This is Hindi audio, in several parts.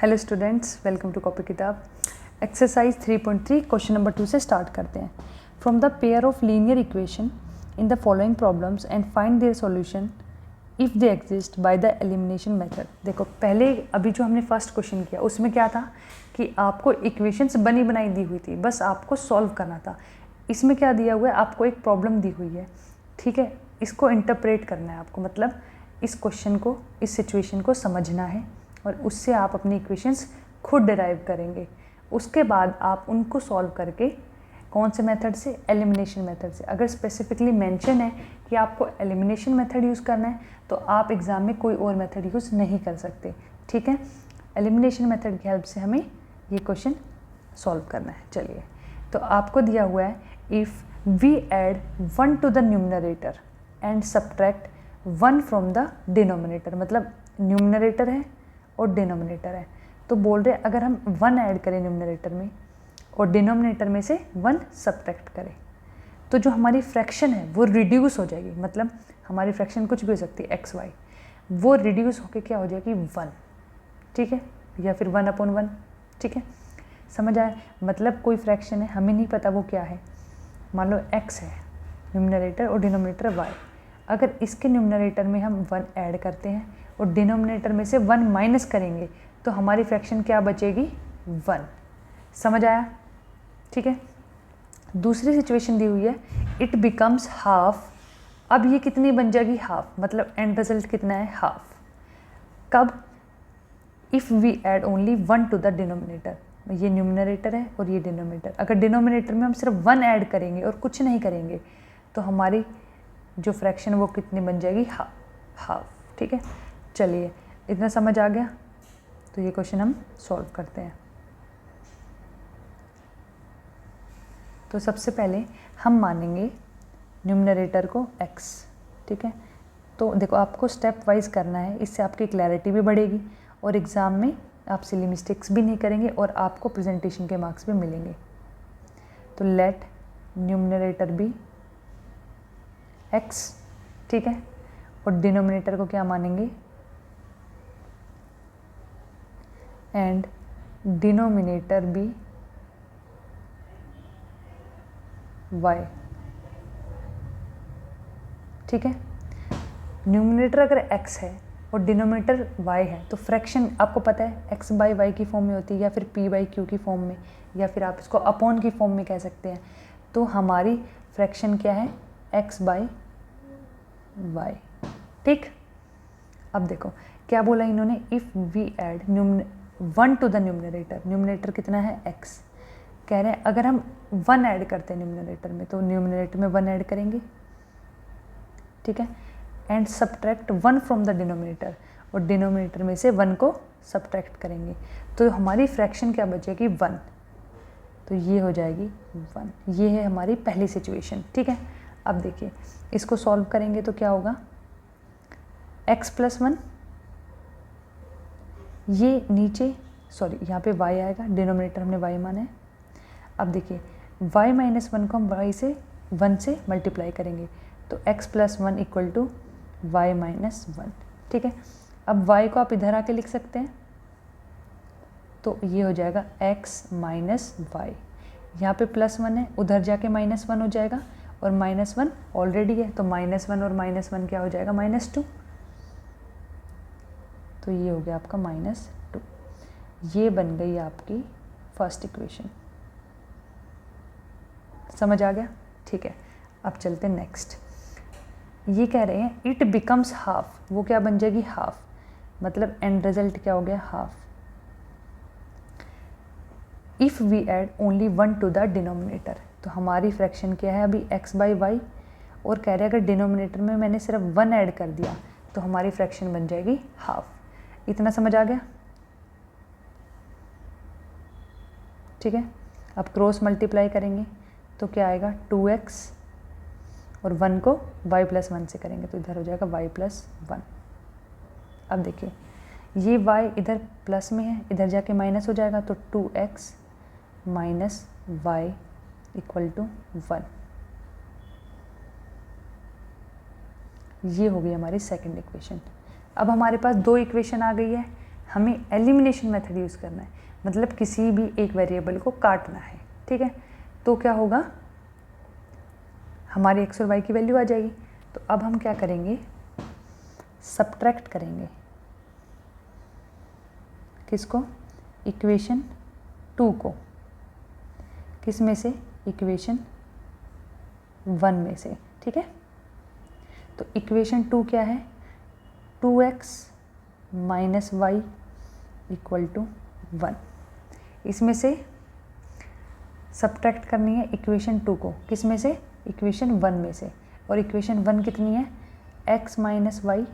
Hello students, welcome to copy किताब। एक्सरसाइज 3.3 क्वेश्चन नंबर 2 से स्टार्ट करते हैं। From the pair of linear equation in the following problems and find their solution if they exist by the elimination method. देखो, पहले अभी जो हमने फर्स्ट क्वेश्चन किया उसमें क्या था कि आपको इक्वेशंस बनी बनाई दी हुई थी, बस आपको सॉल्व करना था। इसमें क्या दिया हुआ है, आपको एक प्रॉब्लम दी हुई है, ठीक है। इसको इंटरप्रेट करना है आपको, मतलब इस क्वेश्चन को, इस सिचुएशन को समझना है और उससे आप अपनी इक्वेशंस खुद डिराइव करेंगे। उसके बाद आप उनको सॉल्व करके कौन से मेथड से, एलिमिनेशन मेथड से। अगर स्पेसिफिकली मेंशन है कि आपको एलिमिनेशन मेथड यूज़ करना है तो आप एग्ज़ाम में कोई और मेथड यूज़ नहीं कर सकते, ठीक है। एलिमिनेशन मेथड की हेल्प से हमें ये क्वेश्चन सॉल्व करना है। चलिए, तो आपको दिया हुआ है if we add 1 to the numerator and subtract 1 from the denominator, मतलब न्यूमरेटर है और डिनोमिनेटर है, तो बोल रहे अगर हम 1 ऐड करें न्यूमरेटर में और डिनोमिनेटर में से 1 सब्ट्रैक्ट करें तो जो हमारी फ्रैक्शन है वो रिड्यूस हो जाएगी। मतलब हमारी फ्रैक्शन कुछ भी हो सकती है, एक्स वाई, वो रिड्यूस होकर क्या हो जाएगी, 1, ठीक है, या फिर 1/1, ठीक है। समझ आया? मतलब कोई फ्रैक्शन है, हमें नहीं पता वो क्या है। मान लो x है न्यूमरेटर और डिनोमिनेटर y, अगर इसके न्यूमरेटर में हम 1 ऐड करते हैं और डिनोमिनेटर में से 1 माइनस करेंगे तो हमारी फ्रैक्शन क्या बचेगी, 1। समझ आया? ठीक है। दूसरी सिचुएशन दी हुई है, इट बिकम्स हाफ। अब ये कितनी बन जाएगी, हाफ, मतलब एंड रिजल्ट कितना है, हाफ। कब? If we add only 1 to the denominator. ये न्यूमरेटर है और ये डिनोमिनेटर, अगर डिनोमिनेटर में हम सिर्फ 1 ऐड करेंगे और कुछ नहीं करेंगे तो हमारी जो फ्रैक्शन वो कितनी बन जाएगी, हाफ, ठीक है। चलिए, इतना समझ आ गया, तो ये क्वेश्चन हम सॉल्व करते हैं। तो सबसे पहले हम मानेंगे न्यूमरेटर को x, ठीक है। तो देखो, आपको स्टेप वाइज करना है, इससे आपकी क्लैरिटी भी बढ़ेगी और एग्ज़ाम में आप सिली मिस्टेक्स भी नहीं करेंगे और आपको प्रेजेंटेशन के मार्क्स भी मिलेंगे। तो लेट न्यूमरेटर बी x, ठीक है, और डिनोमिनेटर को क्या मानेंगे, एंड डिनोमिनेटर बी y, ठीक है। न्यूमरेटर अगर x है और डिनोमिनेटर y है तो फ्रैक्शन आपको पता है x बाई वाई की फॉर्म में होती है, या फिर p बाई क्यू की फॉर्म में, या फिर आप इसको अपॉन की फॉर्म में कह सकते हैं। तो हमारी फ्रैक्शन क्या है, x बाई वाई, ठीक। अब देखो क्या बोला इन्होंने, if we add 1 to the numerator, numerator कितना है, x, कह रहे हैं अगर हम 1 ऐड करते हैं न्यूमरेटर में तो न्यूमरेटर में 1 ऐड करेंगे, ठीक है, and subtract 1 from the denominator, और डिनोमिनेटर में से 1 को सब्ट्रैक्ट करेंगे तो हमारी फ्रैक्शन क्या बचेगी, 1। तो ये हो जाएगी 1। ये है हमारी पहली सिचुएशन, ठीक है। अब देखिए, इसको सॉल्व करेंगे तो क्या होगा, x + 1, ये नीचे, सॉरी यहाँ पे y आएगा, डिनोमिनेटर हमने y माना है। अब देखिए, y - 1 को हम y से 1 से मल्टीप्लाई करेंगे तो x + 1 = y - 1, ठीक है। अब y को आप इधर आके लिख सकते हैं, तो ये हो जाएगा x - y, यहाँ पे +1 है, उधर जाके -1 हो जाएगा, और -1 ऑलरेडी है तो -1 और -1 क्या हो जाएगा, -2, तो ये हो गया आपका -2। ये बन गई आपकी फर्स्ट इक्वेशन। समझ आ गया? ठीक है। अब चलते हैं नेक्स्ट। ये कह रहे हैं इट बिकम्स हाफ, वो क्या बन जाएगी, हाफ, मतलब एंड रिजल्ट क्या हो गया, half. If we add only 1 to the denominator, तो हमारी फ्रैक्शन क्या है अभी, x बाई वाई, और कह रहे हैं अगर डिनोमिनेटर में मैंने सिर्फ 1 ऐड कर दिया तो हमारी फ्रैक्शन बन जाएगी हाफ। इतना समझ आ गया? ठीक है। अब क्रॉस मल्टीप्लाई करेंगे तो क्या आएगा, 2x, और 1 को y + 1 से करेंगे तो इधर हो जाएगा y + 1। अब देखिए, ये y इधर प्लस में है, इधर जाके माइनस हो जाएगा तो 2x - y = 1। ये हो गई हमारी सेकंड इक्वेशन। अब हमारे पास 2 इक्वेशन आ गई है, हमें एलिमिनेशन मेथड यूज़ करना है, मतलब किसी भी एक वेरिएबल को काटना है, ठीक है। तो क्या होगा, हमारी एक्स और वाई की वैल्यू आ जाएगी। तो अब हम क्या करेंगे, सब्ट्रैक्ट करेंगे किसको, इक्वेशन 2 को, किस में से, इक्वेशन 1 में से, ठीक है। तो इक्वेशन 2 क्या है, 2x माइनस वाई इक्वल टू 1। इसमें से सब्ट्रैक्ट करनी है इक्वेशन 2 को, किस में से, इक्वेशन 1 में से। और इक्वेशन 1 कितनी है, x minus y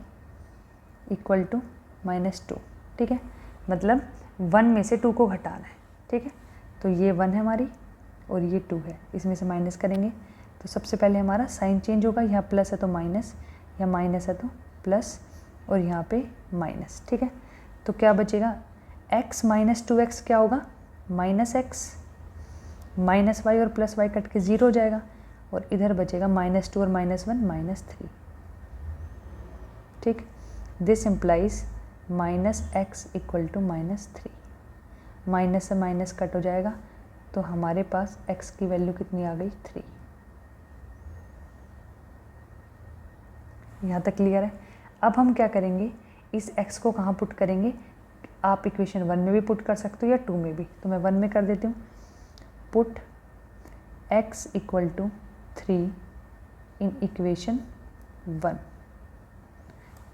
equal to -2, ठीक है। मतलब 1 में से 2 को घटाना है, ठीक है। तो ये 1 है हमारी और ये 2 है, इसमें से माइनस करेंगे। तो सबसे पहले हमारा साइन चेंज होगा, यहाँ प्लस है तो माइनस, यहाँ माइनस है तो प्लस, और यहाँ पे माइनस, ठीक है। तो क्या बचेगा, x माइनस 2x क्या होगा, -x, माइनस वाई और प्लस वाई कट के 0 हो जाएगा, और इधर बचेगा -2 और -1 -3, ठीक। This implies -x equal to -3, minus से माइनस कट हो जाएगा, तो हमारे पास x की वैल्यू कितनी आ गई, 3। यहाँ तक क्लियर है। अब हम क्या करेंगे, इस x को कहाँ पुट करेंगे, आप इक्वेशन 1 में भी पुट कर सकते हो या 2 में भी, तो मैं 1 में कर देती हूँ। Put x equal to 3 in equation 1,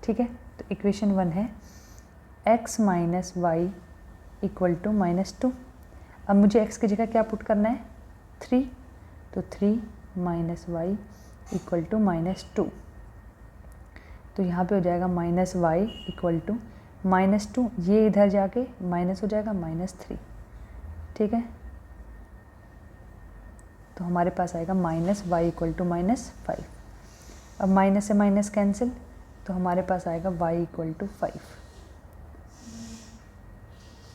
ठीक है। तो इक्वेशन 1 है x minus y equal to -2। अब मुझे x की जगह क्या पुट करना है, 3, तो 3 माइनस वाई इक्वल टू -2। तो यहाँ पे हो जाएगा -y इक्वल टू -2, ये इधर जाके माइनस हो जाएगा -3, ठीक है। तो हमारे पास आएगा -y इक्वल टू -5। अब माइनस से माइनस कैंसिल, तो हमारे पास आएगा y इक्वल टू 5,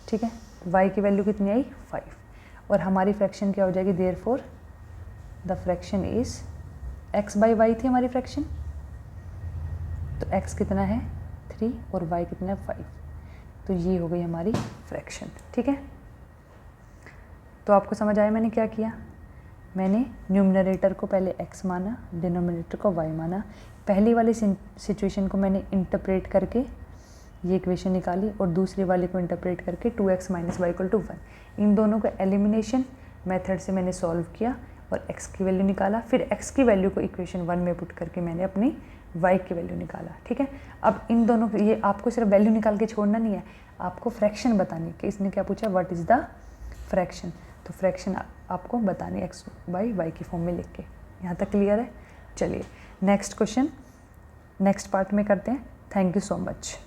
ठीक है। y की वैल्यू कितनी आई, 5, और हमारी फ्रैक्शन क्या हो जाएगी, therefore the fraction is x by y थी हमारी फ्रैक्शन, तो x कितना है 3 और y कितना है 5, तो ये हो गई हमारी फ्रैक्शन, ठीक है। तो आपको समझ आया मैंने क्या किया, मैंने न्यूमरेटर को पहले x माना, डिनोमिनेटर को y माना। पहली वाली सिचुएशन को मैंने इंटरप्रेट करके ये इक्वेशन निकाली, और दूसरी वाले को इंटरप्रेट करके 2x माइनस वाई इक्वल टू 1, इन दोनों को एलिमिनेशन मेथड से मैंने सॉल्व किया और x की वैल्यू निकाला। फिर x की वैल्यू को इक्वेशन 1 में पुट करके मैंने अपनी y की वैल्यू निकाला, ठीक है। अब इन दोनों, ये आपको सिर्फ वैल्यू निकाल के छोड़ना नहीं है, आपको फ्रैक्शन बतानी कि इसने क्या पूछा, व्हाट इज़ द फ्रैक्शन। तो फ्रैक्शन आपको बतानी x बाई वाई की फॉर्म में लिख के। यहाँ तक क्लियर है। चलिए नेक्स्ट क्वेश्चन नेक्स्ट पार्ट में करते हैं। Thank you so much.